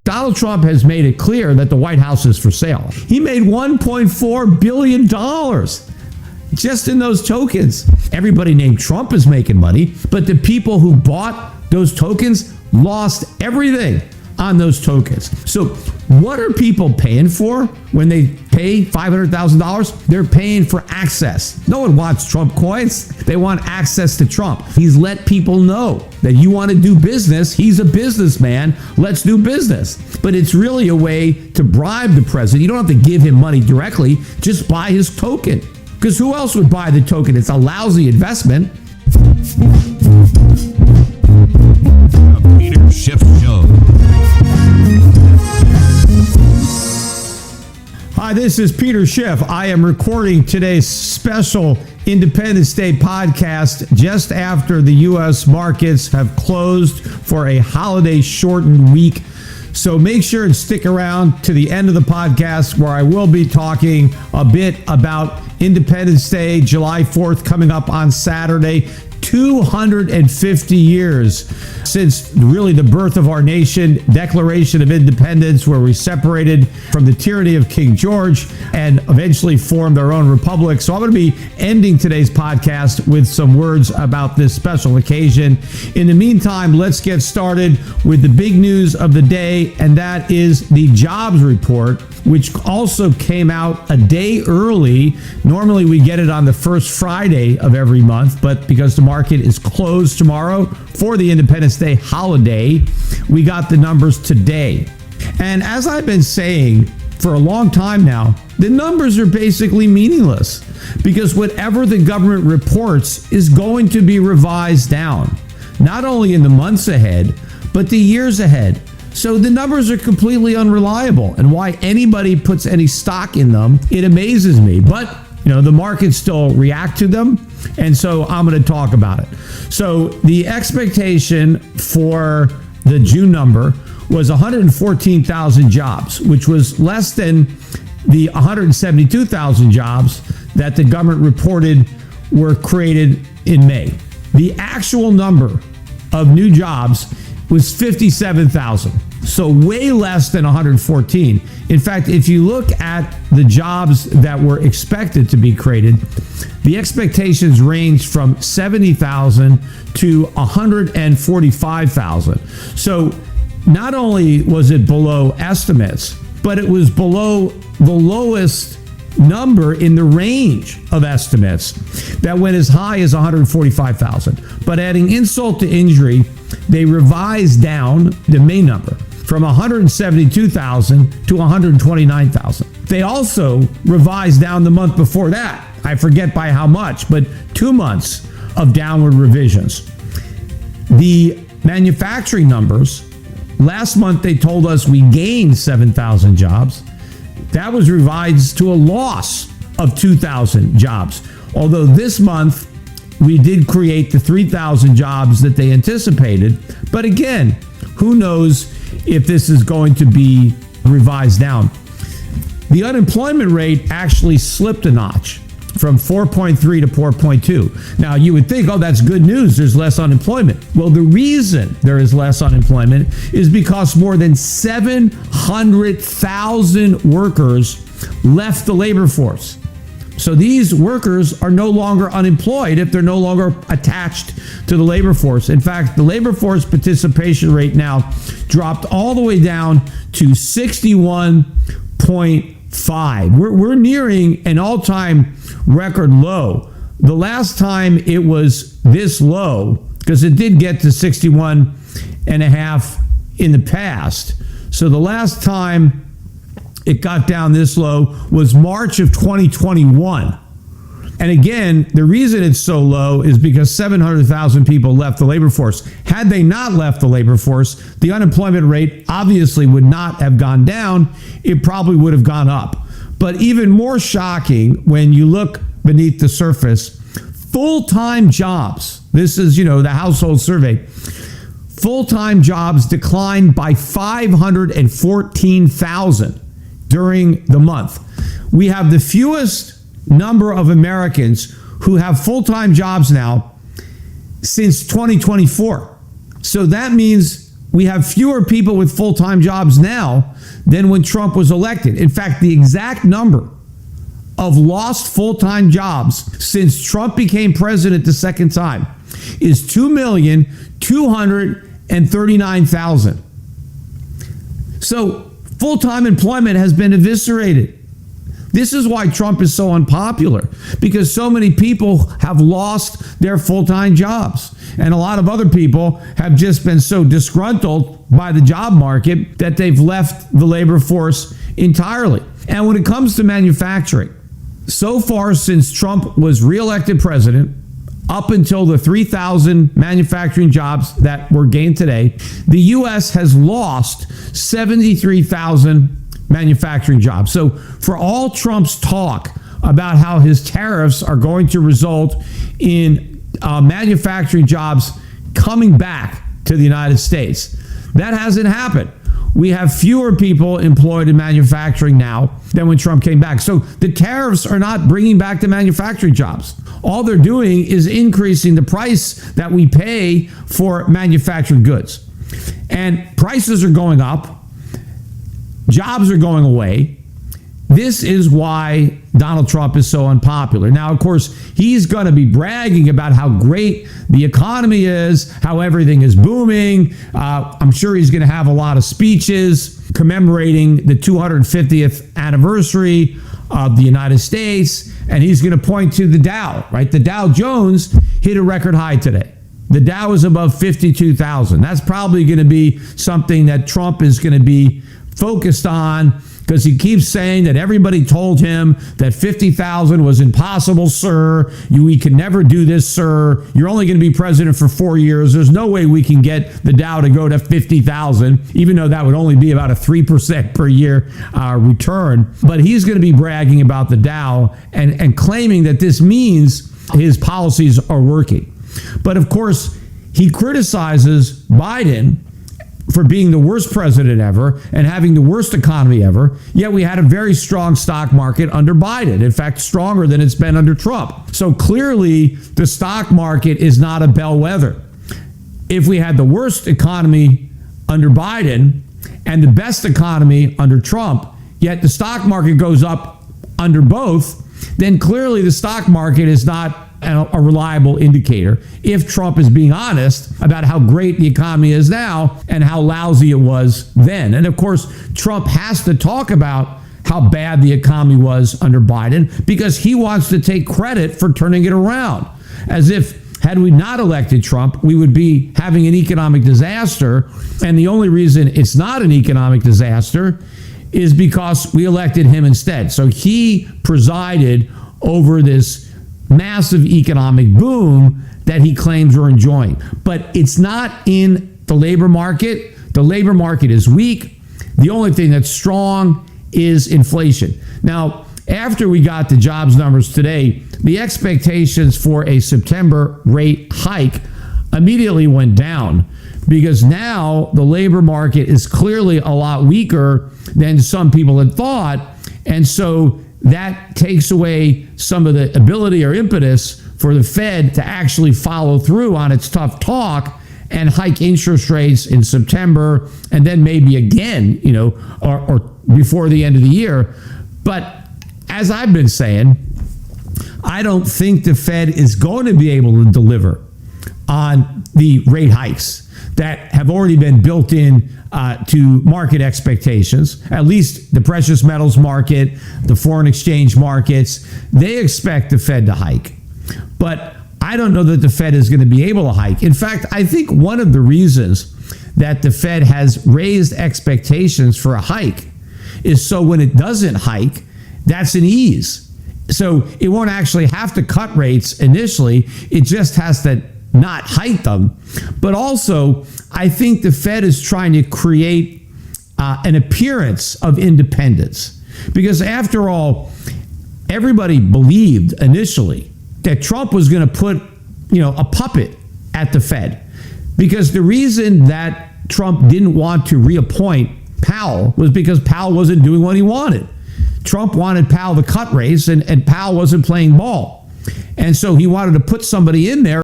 Donald Trump has made it clear that the White House is for sale. He made $1.4 billion just in those tokens. Everybody named Trump is making money, but the people who bought those tokens lost everything on those tokens. So what are people paying for when they pay $500,000? They're paying for access. No one wants Trump coins. They want access to Trump. He's let people know that you want to do business. He's a businessman. Let's do business. But it's really a way to bribe the president. You don't have to give him money directly. Just buy his token. Because who else would buy the token? It's a lousy investment. The Peter Schiff Show. Hi, this is Peter Schiff. I am recording today's special Independence Day podcast just after the U.S. markets have closed for a holiday-shortened week. So make sure and stick around to the end of the podcast where I will be talking a bit about Independence Day, July 4th, coming up on Saturday. 250 years since really the birth of our nation, Declaration of Independence, where we separated from the tyranny of King George and eventually formed our own republic. So I'm going to be ending today's podcast with some words about this special occasion. In the meantime, let's get started with the big news of the day, and that is the jobs report, which also came out a day early. Normally we get it on the first Friday of every month, but because the market is closed tomorrow for the Independence Day holiday, we got the numbers today. And as I've been saying for a long time now, the numbers are basically meaningless because whatever the government reports is going to be revised down, not only in the months ahead, but the years ahead. So the numbers are completely unreliable, and why anybody puts any stock in them, it amazes me. But, the markets still react to them, and so I'm going to talk about it. So the expectation for the June number was 114,000 jobs, which was less than the 172,000 jobs that the government reported were created in May. The actual number of new jobs was 57,000. So way less than 114. In fact, if you look at the jobs that were expected to be created, the expectations ranged from 70,000 to 145,000. So not only was it below estimates, but it was below the lowest number in the range of estimates that went as high as 145,000. But adding insult to injury, they revised down the May number from 172,000 to 129,000. They also revised down the month before that. I forget by how much, but 2 months of downward revisions. The manufacturing numbers, last month they told us we gained 7,000 jobs. That was revised to a loss of 2,000 jobs. Although this month we did create the 3,000 jobs that they anticipated. But again, who knows if this is going to be revised down. The unemployment rate actually slipped a notch from 4.3 to 4.2. Now, you would think, that's good news. There's less unemployment. Well, the reason there is less unemployment is because more than 700,000 workers left the labor force. So these workers are no longer unemployed if they're no longer attached to the labor force. In fact, the labor force participation rate now dropped all the way down to 61.5. We're nearing an all-time record low. The last time it was this low, because it did get to 61.5 in the past. So the last time it got down this low was March of 2021. And again, the reason it's so low is because 700,000 people left the labor force. Had they not left the labor force, the unemployment rate obviously would not have gone down. It probably would have gone up. But even more shocking, when you look beneath the surface, full-time jobs, this is, the household survey, full-time jobs declined by 514,000 during the month. We have the fewest number of Americans who have full-time jobs now since 2024. So that means We have fewer people with full-time jobs now than when Trump was elected. In fact, the exact number of lost full-time jobs since Trump became president the second time is 2,239,000. So full-time employment has been eviscerated. This is why Trump is so unpopular, because so many people have lost their full-time jobs. And a lot of other people have just been so disgruntled by the job market that they've left the labor force entirely. And when it comes to manufacturing, so far since Trump was reelected president, up until the 3,000 manufacturing jobs that were gained today, the U.S. has lost 73,000 manufacturing jobs. So for all Trump's talk about how his tariffs are going to result in manufacturing jobs coming back to the United States, that hasn't happened. We have fewer people employed in manufacturing now than when Trump came back. So the tariffs are not bringing back the manufacturing jobs. All they're doing is increasing the price that we pay for manufactured goods. And prices are going up. Jobs are going away. This is why Donald Trump is so unpopular. Now, of course, he's going to be bragging about how great the economy is, how everything is booming. I'm sure he's going to have a lot of speeches commemorating the 250th anniversary of the United States. And he's going to point to the Dow, right? The Dow Jones hit a record high today. The Dow is above 52,000. That's probably going to be something that Trump is going to be focused on, because he keeps saying that everybody told him that 50,000 was impossible, sir. We can never do this, sir. You're only going to be president for 4 years. There's no way we can get the Dow to go to 50,000, even though that would only be about a 3% per year return. But he's going to be bragging about the Dow and claiming that this means his policies are working. But of course, he criticizes Biden for being the worst president ever and having the worst economy ever, yet we had a very strong stock market under Biden. In fact, stronger than it's been under Trump. So clearly, the stock market is not a bellwether. If we had the worst economy under Biden and the best economy under Trump, yet the stock market goes up under both, then clearly the stock market is not a reliable indicator if Trump is being honest about how great the economy is now and how lousy it was then. And of course, Trump has to talk about how bad the economy was under Biden because he wants to take credit for turning it around, as if had we not elected Trump, we would be having an economic disaster. And the only reason it's not an economic disaster is because we elected him instead. So he presided over this massive economic boom that he claims we're enjoying. But it's not in the labor market. The labor market is weak. The only thing that's strong is inflation. Now, after we got the jobs numbers today, the expectations for a September rate hike immediately went down, because now the labor market is clearly a lot weaker than some people had thought. And so that takes away some of the ability or impetus for the Fed to actually follow through on its tough talk and hike interest rates in September and then maybe again, or before the end of the year. But as I've been saying, I don't think the Fed is going to be able to deliver on the rate hikes that have already been built in to market expectations. At least the precious metals market, the foreign exchange markets, they expect the Fed to hike. But I don't know that the Fed is going to be able to hike. In fact, I think one of the reasons that the Fed has raised expectations for a hike is so when it doesn't hike, that's an ease. So it won't actually have to cut rates initially. It just has to not hike them. But also, I think the Fed is trying to create an appearance of independence. Because after all, everybody believed initially that Trump was going to put, a puppet at the Fed. Because the reason that Trump didn't want to reappoint Powell was because Powell wasn't doing what he wanted. Trump wanted Powell to cut rates, and Powell wasn't playing ball. And so he wanted to put somebody in there